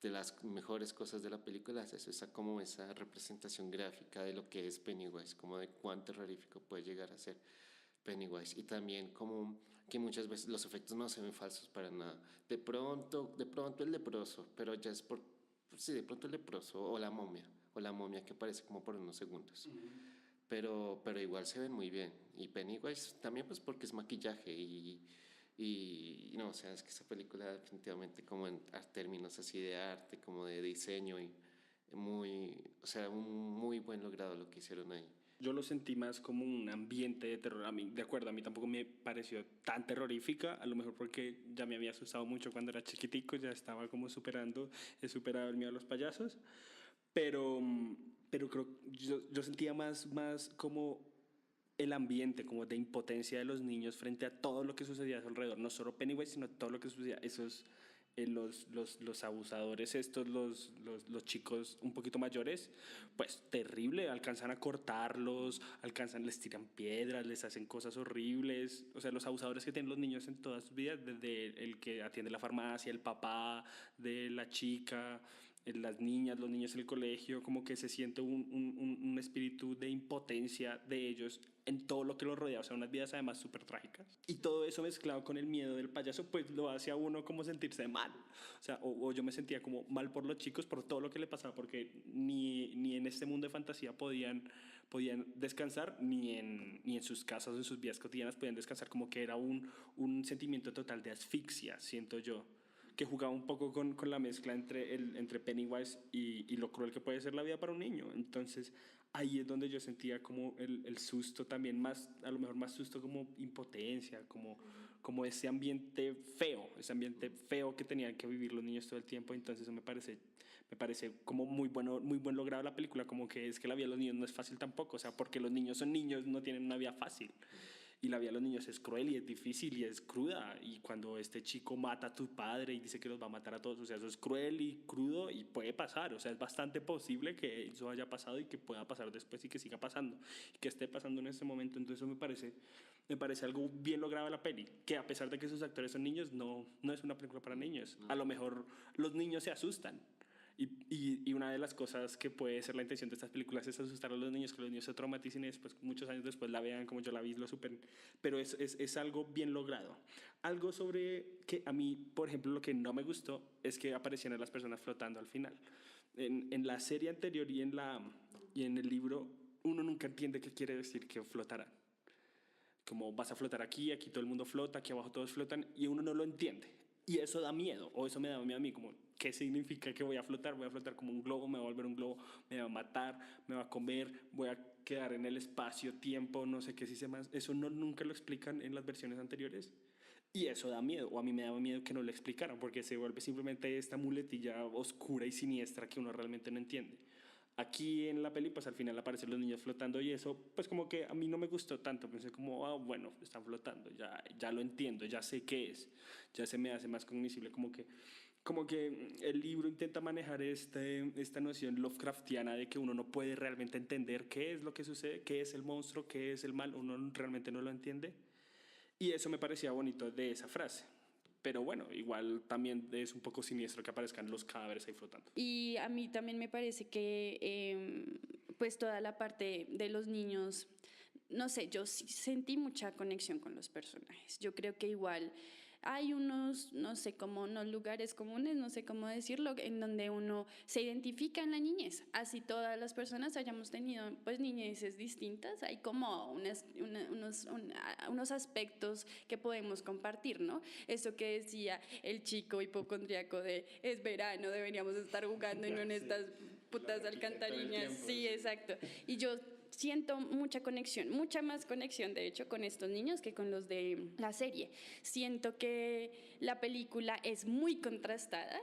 de las mejores cosas de la película es eso, como esa representación gráfica de lo que es Pennywise, como de cuán terrorífico puede llegar a ser Pennywise, y también como que muchas veces los efectos no se ven falsos para nada. De pronto el leproso, pero ya es por, sí, de pronto el leproso o la momia que aparece como por unos segundos. Pero igual se ven muy bien. Y Pennywise también pues porque es maquillaje y no, o sea, es que esa película definitivamente como en términos así de arte, como de diseño y muy, o sea, un muy buen logrado lo que hicieron ahí. Yo lo sentí más como un ambiente de terror. A mí, de acuerdo, a mí tampoco me pareció tan terrorífica, a lo mejor porque ya me había asustado mucho cuando era chiquitico, ya estaba como he superado el miedo a los payasos, pero, pero creo, yo sentía más como el ambiente, como de impotencia de los niños frente a todo lo que sucedía a su alrededor, no solo Pennywise, sino todo lo que sucedía, esos los abusadores estos, los chicos un poquito mayores, pues terrible, alcanzan a cortarlos, les tiran piedras, les hacen cosas horribles, o sea, los abusadores que tienen los niños en todas sus vidas, desde el que atiende la farmacia, el papá de la chica, las niñas, los niños en el colegio, como que se siente un espíritu de impotencia de ellos en todo lo que los rodea, o sea, unas vidas además súper trágicas. Y todo eso mezclado con el miedo del payaso, pues lo hace a uno como sentirse mal. O sea, o yo me sentía como mal por los chicos, por todo lo que le pasaba, porque ni en este mundo de fantasía podían descansar, ni en sus casas o en sus vidas cotidianas podían descansar, como que era un sentimiento total de asfixia, siento yo, que jugaba un poco con la mezcla entre Pennywise y lo cruel que puede ser la vida para un niño. Entonces ahí es donde yo sentía como el susto también, más, a lo mejor más susto como impotencia, como ese ambiente feo que tenían que vivir los niños todo el tiempo. Entonces eso me parece como muy buen logrado la película, como que es que la vida de los niños no es fácil tampoco, o sea, porque los niños son niños, no tienen una vida fácil. Y la vida de los niños es cruel y es difícil y es cruda. Y cuando este chico mata a tu padre y dice que los va a matar a todos, o sea, eso es cruel y crudo y puede pasar. O sea, es bastante posible que eso haya pasado y que pueda pasar después y que siga pasando. Y que esté pasando en este momento. Entonces eso me parece algo bien logrado de la peli. Que a pesar de que sus actores son niños, no es una película para niños. A lo mejor los niños se asustan. Y una de las cosas que puede ser la intención de estas películas es asustar a los niños, que los niños se traumaticen y después, muchos años después la vean como yo la vi, lo superen. Pero es algo bien logrado. Algo sobre que a mí, por ejemplo, lo que no me gustó es que aparecieran las personas flotando al final. En la serie anterior y en el libro, uno nunca entiende qué quiere decir que flotarán. Como vas a flotar aquí, aquí todo el mundo flota, aquí abajo todos flotan, y uno no lo entiende. Y eso da miedo, o eso me da miedo a mí, como, ¿qué significa que voy a flotar? Voy a flotar como un globo, me va a volver un globo, me va a matar, me va a comer, voy a quedar en el espacio, tiempo, no sé qué si se más. Eso nunca lo explican en las versiones anteriores. Y eso da miedo, o a mí me daba miedo que no lo explicaran, porque se vuelve simplemente esta muletilla oscura y siniestra que uno realmente no entiende. Aquí en la peli, pues al final aparecen los niños flotando y eso, pues como que a mí no me gustó tanto. Pensé como, bueno, están flotando, ya lo entiendo, ya sé qué es, ya se me hace más cognoscible. Como que el libro intenta manejar esta noción Lovecraftiana de que uno no puede realmente entender qué es lo que sucede, qué es el monstruo, qué es el mal, uno realmente no lo entiende. Y eso me parecía bonito de esa frase. Pero bueno, igual también es un poco siniestro que aparezcan los cadáveres ahí flotando. Y a mí también me parece que pues toda la parte de los niños, no sé, yo sí sentí mucha conexión con los personajes. Yo creo que igual hay unos, no sé, como unos lugares comunes, no sé cómo decirlo, en donde uno se identifica en la niñez. Así todas las personas hayamos tenido pues niñeces distintas, hay como unos aspectos que podemos compartir, ¿no? Eso que decía el chico hipocondriaco de es verano, deberíamos estar jugando y no en estas putas alcantarillas. Sí, exacto. Y yo siento mucha conexión, mucha más conexión de hecho con estos niños que con los de la serie. Siento que la película es muy contrastada,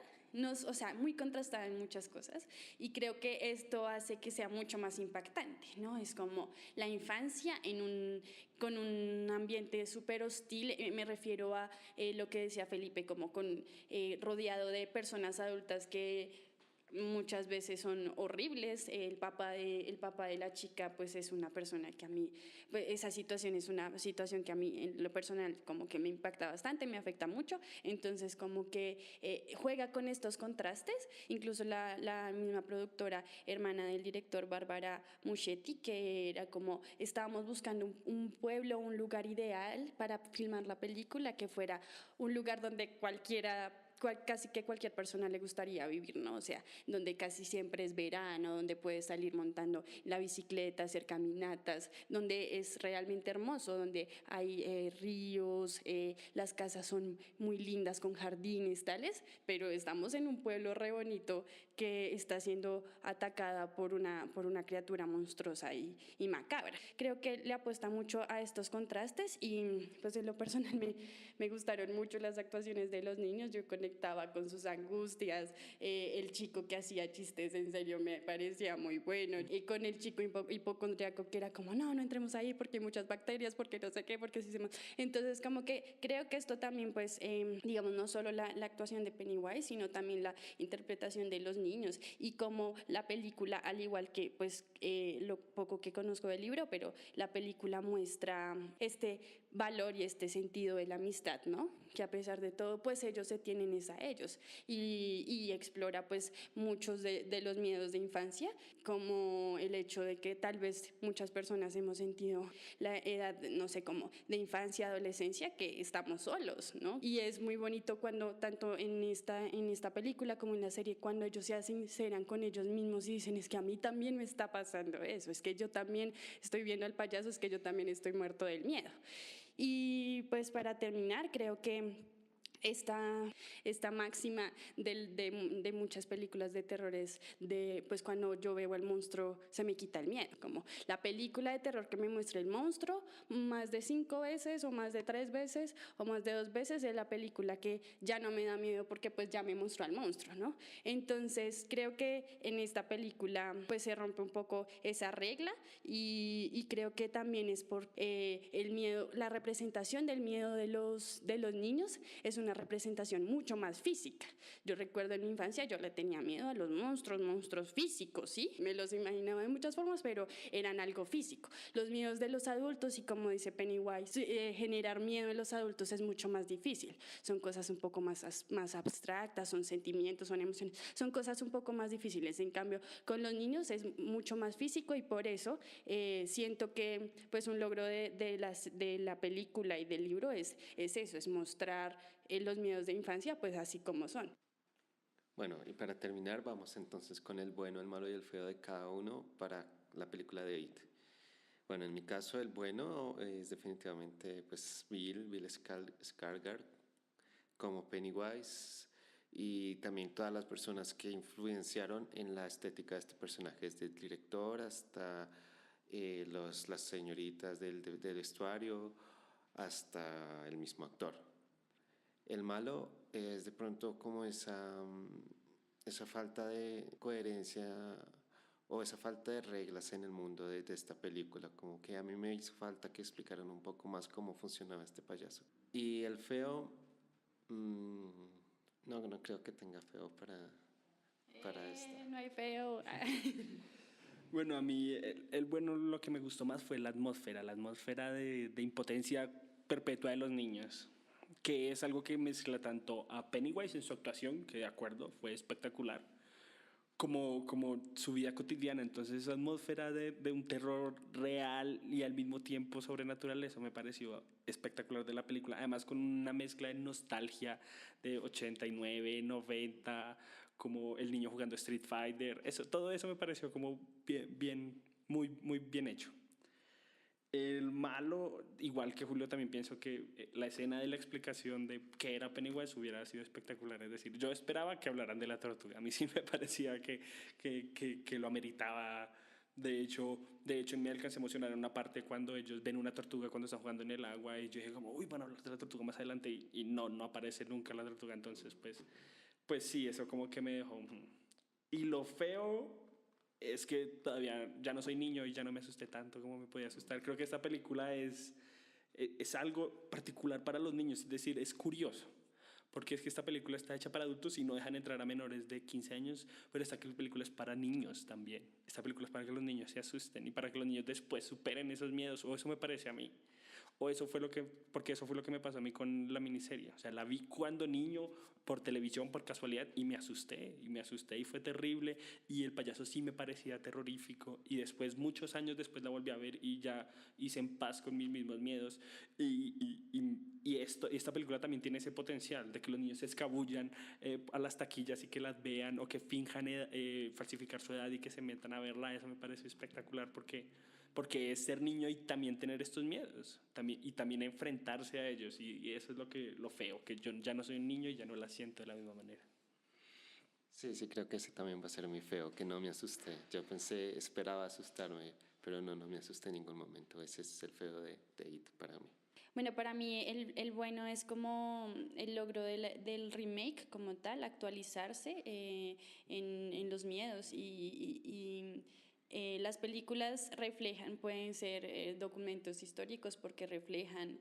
o sea, muy contrastada en muchas cosas y creo que esto hace que sea mucho más impactante, ¿no? Es como la infancia con un ambiente súper hostil, me refiero a lo que decía Felipe, como rodeado de personas adultas que muchas veces son horribles. El papá de la chica pues es una persona que a mí, pues, esa situación es una situación que a mí en lo personal como que me impacta bastante, me afecta mucho, entonces como que juega con estos contrastes, incluso la misma productora, hermana del director, Bárbara Muschetti, que era como, estábamos buscando un pueblo, un lugar ideal para filmar la película, que fuera un lugar donde casi que cualquier persona le gustaría vivir, ¿no? O sea, donde casi siempre es verano, donde puedes salir montando la bicicleta, hacer caminatas, donde es realmente hermoso, donde hay ríos, las casas son muy lindas con jardines, tales, pero estamos en un pueblo re bonito que está siendo atacada por una criatura monstruosa y macabra. Creo que le apuesta mucho a estos contrastes y pues en lo personal me gustaron mucho las actuaciones de los niños, yo conectaba con sus angustias, el chico que hacía chistes en serio me parecía muy bueno, y con el chico hipocondriaco que era como, no entremos ahí porque hay muchas bacterias, porque no sé qué, porque sí se... Entonces como que creo que esto también pues, digamos, no solo la actuación de Pennywise, sino también la interpretación de los niños y como la película, al igual que pues lo poco que conozco del libro, pero la película muestra este valor y este sentido de la amistad, ¿no? Que a pesar de todo, pues ellos se tienen es a ellos y explora pues muchos de los miedos de infancia, como el hecho de que tal vez muchas personas hemos sentido la edad, no sé, como de infancia, adolescencia, que estamos solos, ¿no? Y es muy bonito cuando, tanto en esta película como en la serie, cuando ellos se sinceran con ellos mismos y dicen, es que a mí también me está pasando eso, es que yo también estoy viendo al payaso, es que yo también estoy muerto del miedo. Y pues para terminar, creo que esta máxima de muchas películas de terror es de, pues cuando yo veo al monstruo se me quita el miedo, como la película de terror que me muestra el monstruo más de 5 veces o más de 3 veces o más de 2 veces es la película que ya no me da miedo porque pues ya me mostró al monstruo, ¿no? Entonces creo que en esta película pues se rompe un poco esa regla y creo que también es por el miedo, la representación del miedo de los niños es una representación mucho más física. Yo recuerdo en mi infancia yo le tenía miedo a los monstruos físicos, ¿sí? Me los imaginaba de muchas formas, pero eran algo físico. Los miedos de los adultos, y como dice Pennywise, generar miedo en los adultos es mucho más difícil. Son cosas un poco más abstractas, son sentimientos, son emociones, son cosas un poco más difíciles. En cambio, con los niños es mucho más físico y por eso siento que pues un logro de la película y del libro es eso, es mostrar los miedos de infancia pues así como son. Bueno, y para terminar, vamos entonces con el bueno, el malo y el feo de cada uno para la película de It. Bueno, en mi caso, el bueno es definitivamente pues Bill Skarsgård como Pennywise y también todas las personas que influenciaron en la estética de este personaje, desde el director hasta las señoritas del vestuario hasta el mismo actor. El malo es de pronto como esa falta de coherencia o esa falta de reglas en el mundo de esta película, como que a mí me hizo falta que explicaran un poco más cómo funcionaba este payaso. Y el feo, no creo que tenga feo para esta. No hay feo. Bueno, a mí el bueno lo que me gustó más fue la atmósfera de impotencia perpetua de los niños, que es algo que mezcla tanto a Pennywise en su actuación, que de acuerdo fue espectacular, como su vida cotidiana. Entonces esa atmósfera de un terror real y al mismo tiempo sobrenatural, eso me pareció espectacular de la película. Además con una mezcla de nostalgia de 89, 90, como el niño jugando Street Fighter, todo eso me pareció como muy bien hecho. El malo, igual que Julio, también pienso que la escena de la explicación de qué era Pennywise hubiera sido espectacular. Es decir, yo esperaba que hablaran de la tortuga. A mí sí me parecía que lo ameritaba. De hecho, me alcancé a emocionar en una parte cuando ellos ven una tortuga cuando están jugando en el agua y yo dije como, uy, van a hablar de la tortuga más adelante y no aparece nunca la tortuga. Entonces, pues sí, eso como que me dejó. Y lo feo es que todavía ya no soy niño y ya no me asusté tanto como me podía asustar. Creo que esta película es algo particular para los niños, es decir, es curioso, porque es que esta película está hecha para adultos y no dejan entrar a menores de 15 años, pero esta película es para niños también. Esta película es para que los niños se asusten y para que los niños después superen esos miedos, o eso me parece a mí. O eso fue porque eso fue lo que me pasó a mí con la miniserie. O sea, la vi cuando niño por televisión, por casualidad, y me asusté y fue terrible, y el payaso sí me parecía terrorífico, y después, muchos años después la volví a ver y ya hice en paz con mis mismos miedos, y esta película también tiene ese potencial de que los niños se escabullan a las taquillas y que las vean, o que finjan falsificar su edad y que se metan a verla. Eso me parece espectacular porque es ser niño y también tener estos miedos y también enfrentarse a ellos, y eso es lo feo, que yo ya no soy un niño y ya no la siento de la misma manera. Sí, sí, creo que ese también va a ser muy feo, que no me asusté. Yo esperaba asustarme, pero no me asusté en ningún momento. Ese es el feo de It para mí. Bueno, para mí el bueno es como el logro del remake como tal, actualizarse en los miedos las películas reflejan, pueden ser documentos históricos porque reflejan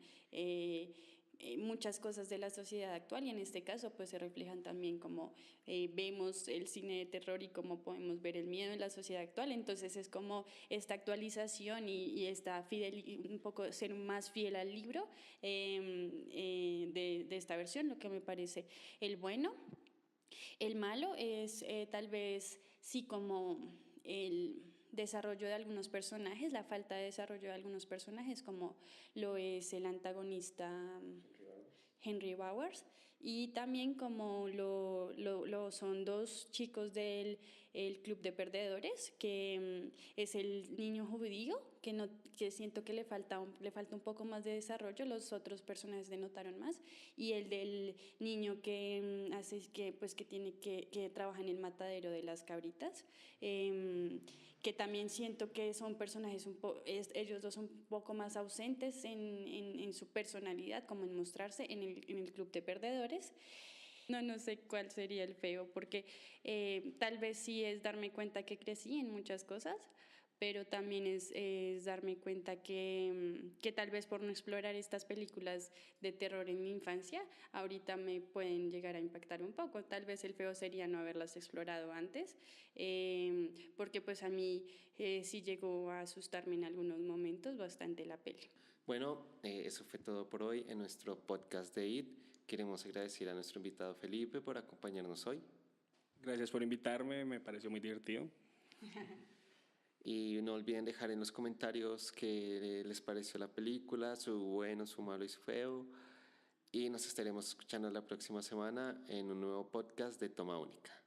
muchas cosas de la sociedad actual, y en este caso pues se reflejan también como vemos el cine de terror y cómo podemos ver el miedo en la sociedad actual. Entonces es como esta actualización y esta un poco ser más fiel al libro de esta versión, lo que me parece el bueno. El malo es tal vez sí como el desarrollo de algunos personajes, la falta de desarrollo de algunos personajes, como lo es el antagonista Henry Bowers, y también como lo son dos chicos del el Club de Perdedores, que es el niño judío, que siento que le falta un poco más de desarrollo. Los otros personajes denotaron más, y el del niño que hace que trabaja en el matadero de las cabritas, que también siento que son personajes ellos dos un poco más ausentes en su personalidad, como en mostrarse en el Club de Perdedores. No sé cuál sería el feo, porque tal vez sí es darme cuenta que crecí en muchas cosas, pero también es darme cuenta que tal vez por no explorar estas películas de terror en mi infancia, ahorita me pueden llegar a impactar un poco. Tal vez el feo sería no haberlas explorado antes, porque pues a mí sí llegó a asustarme en algunos momentos bastante la peli. Bueno, eso fue todo por hoy en nuestro podcast de IT. Queremos agradecer a nuestro invitado Felipe por acompañarnos hoy. Gracias por invitarme, me pareció muy divertido. Y no olviden dejar en los comentarios qué les pareció la película, su bueno, su malo y su feo. Y nos estaremos escuchando la próxima semana en un nuevo podcast de Toma Única.